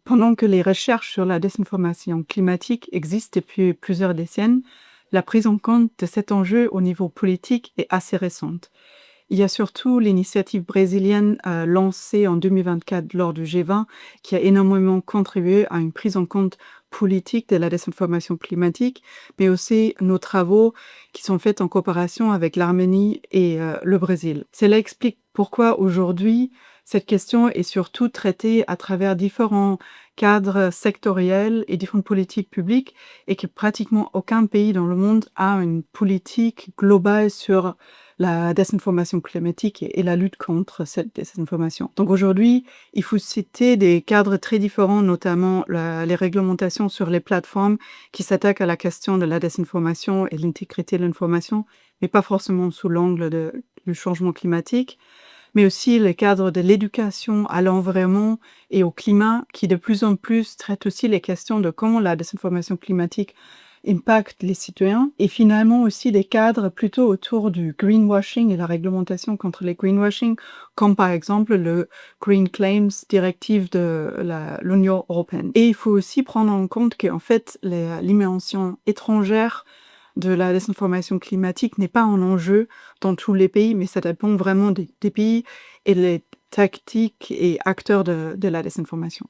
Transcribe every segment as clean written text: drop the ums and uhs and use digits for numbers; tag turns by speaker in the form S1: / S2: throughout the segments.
S1: Pendant que les recherches sur la désinformation climatique existent depuis plusieurs décennies, la prise en compte de cet enjeu au niveau politique est assez récente. Il y a surtout l'initiative brésilienne lancée en 2024 lors du G20 qui a énormément contribué à une prise en compte politique de la désinformation climatique, mais aussi nos travaux qui sont faits en coopération avec l'Arménie et le Brésil. Cela explique pourquoi aujourd'hui cette question est surtout traitée à travers différents cadres sectoriels et différentes politiques publiques et que pratiquement aucun pays dans le monde a une politique globale sur la désinformation climatique et la lutte contre cette désinformation. Donc aujourd'hui, il faut citer des cadres très différents, notamment les réglementations sur les plateformes qui s'attaquent à la question de la désinformation et de l'intégrité de l'information, mais pas forcément sous l'angle du changement climatique, mais aussi les cadres de l'éducation à l'environnement et au climat qui de plus en plus traitent aussi les questions de comment la désinformation climatique impacte les citoyens, et finalement aussi des cadres plutôt autour du greenwashing et la réglementation contre les greenwashing, comme par exemple le Green Claims Directive de l'Union européenne. Et il faut aussi prendre en compte qu'en fait, l'invention étrangère de la désinformation climatique n'est pas un enjeu dans tous les pays, mais ça dépend vraiment des pays et des tactiques et acteurs de la désinformation.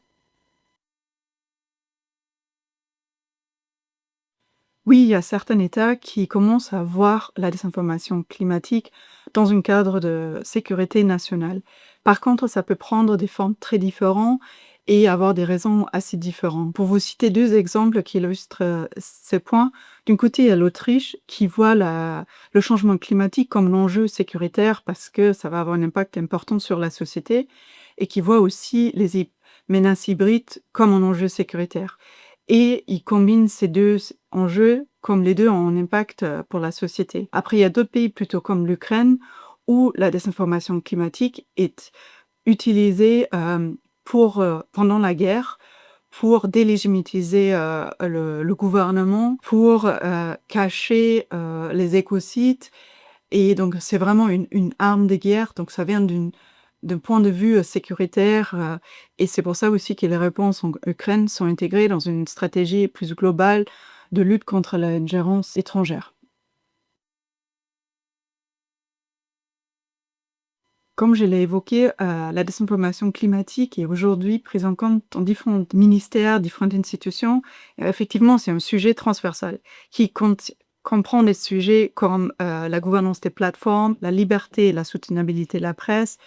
S1: Oui, il y a certains États qui commencent à voir la désinformation climatique dans un cadre de sécurité nationale. Par contre, ça peut prendre des formes très différentes et avoir des raisons assez différentes. Pour vous citer deux exemples qui illustrent ce point, d'un côté, il y a l'Autriche qui voit le changement climatique comme l'enjeu sécuritaire parce que ça va avoir un impact important sur la société et qui voit aussi les menaces hybrides comme un enjeu sécuritaire. Et ils combinent ces deux enjeux comme les deux ont un impact pour la société. Après, il y a d'autres pays plutôt comme l'Ukraine où la désinformation climatique est utilisée pendant la guerre pour délégitimiser le gouvernement, pour cacher les écocides. Et donc, c'est vraiment une arme de guerre. Donc, ça vient d'un point de vue sécuritaire. Et c'est pour ça aussi que les réponses en Ukraine sont intégrées dans une stratégie plus globale de lutte contre l'ingérence étrangère. Comme je l'ai évoqué, la désinformation climatique est aujourd'hui prise en compte dans différents ministères, différentes institutions. Et effectivement, c'est un sujet transversal qui comprend des sujets comme la gouvernance des plateformes, la liberté et la soutenabilité de la presse,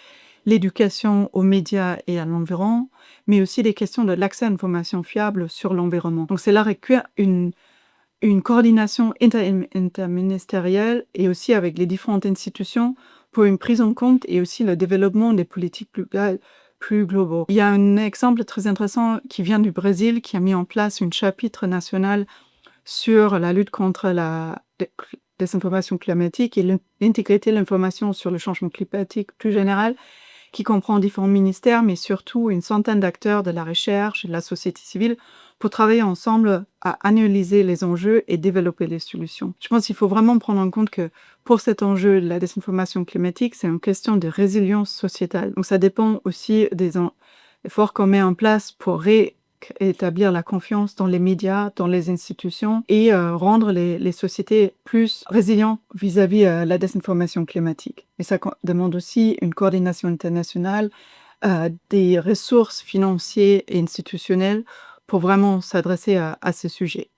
S1: l'éducation aux médias et à l'environnement, mais aussi des questions de l'accès à l'information fiable sur l'environnement. Donc cela requiert une coordination interministérielle et aussi avec les différentes institutions pour une prise en compte et aussi le développement des politiques plus globaux. Il y a un exemple très intéressant qui vient du Brésil qui a mis en place un chapitre national sur la lutte contre la désinformation climatique et l'intégrité de l'information sur le changement climatique plus général, qui comprend différents ministères, mais surtout une centaine d'acteurs de la recherche et de la société civile pour travailler ensemble à analyser les enjeux et développer les solutions. Je pense qu'il faut vraiment prendre en compte que pour cet enjeu de la désinformation climatique, c'est une question de résilience sociétale. Donc ça dépend aussi des efforts qu'on met en place pour rétablir la confiance dans les médias, dans les institutions et rendre les sociétés plus résilientes vis-à-vis la désinformation climatique. Et ça demande aussi une coordination internationale, des ressources financières et institutionnelles pour vraiment s'adresser à ces sujets.